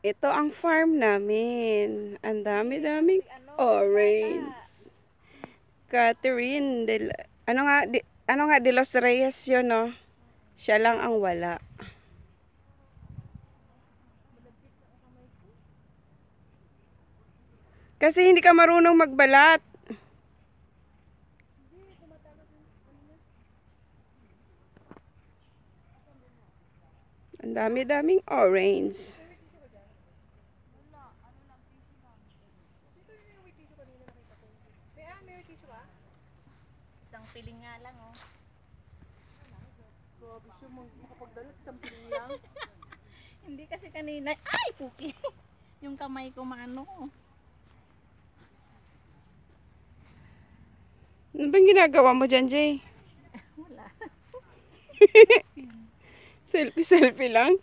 Ito ang farm namin. Ang dami-daming orange. Catherine ano nga de los Reyes yun, no? Siya lang ang wala. Kasi hindi ka marunong magbalat. Ang dami-daming orange. Isang piling nga lang, oh. Grabe siya makapagdalat sa piling lang. Hindi kasi kanina, ay, puki. Yung kamay ko maano. Ano bang ginagawa mo dyan, Jay? Wala. Selfie-selfie lang?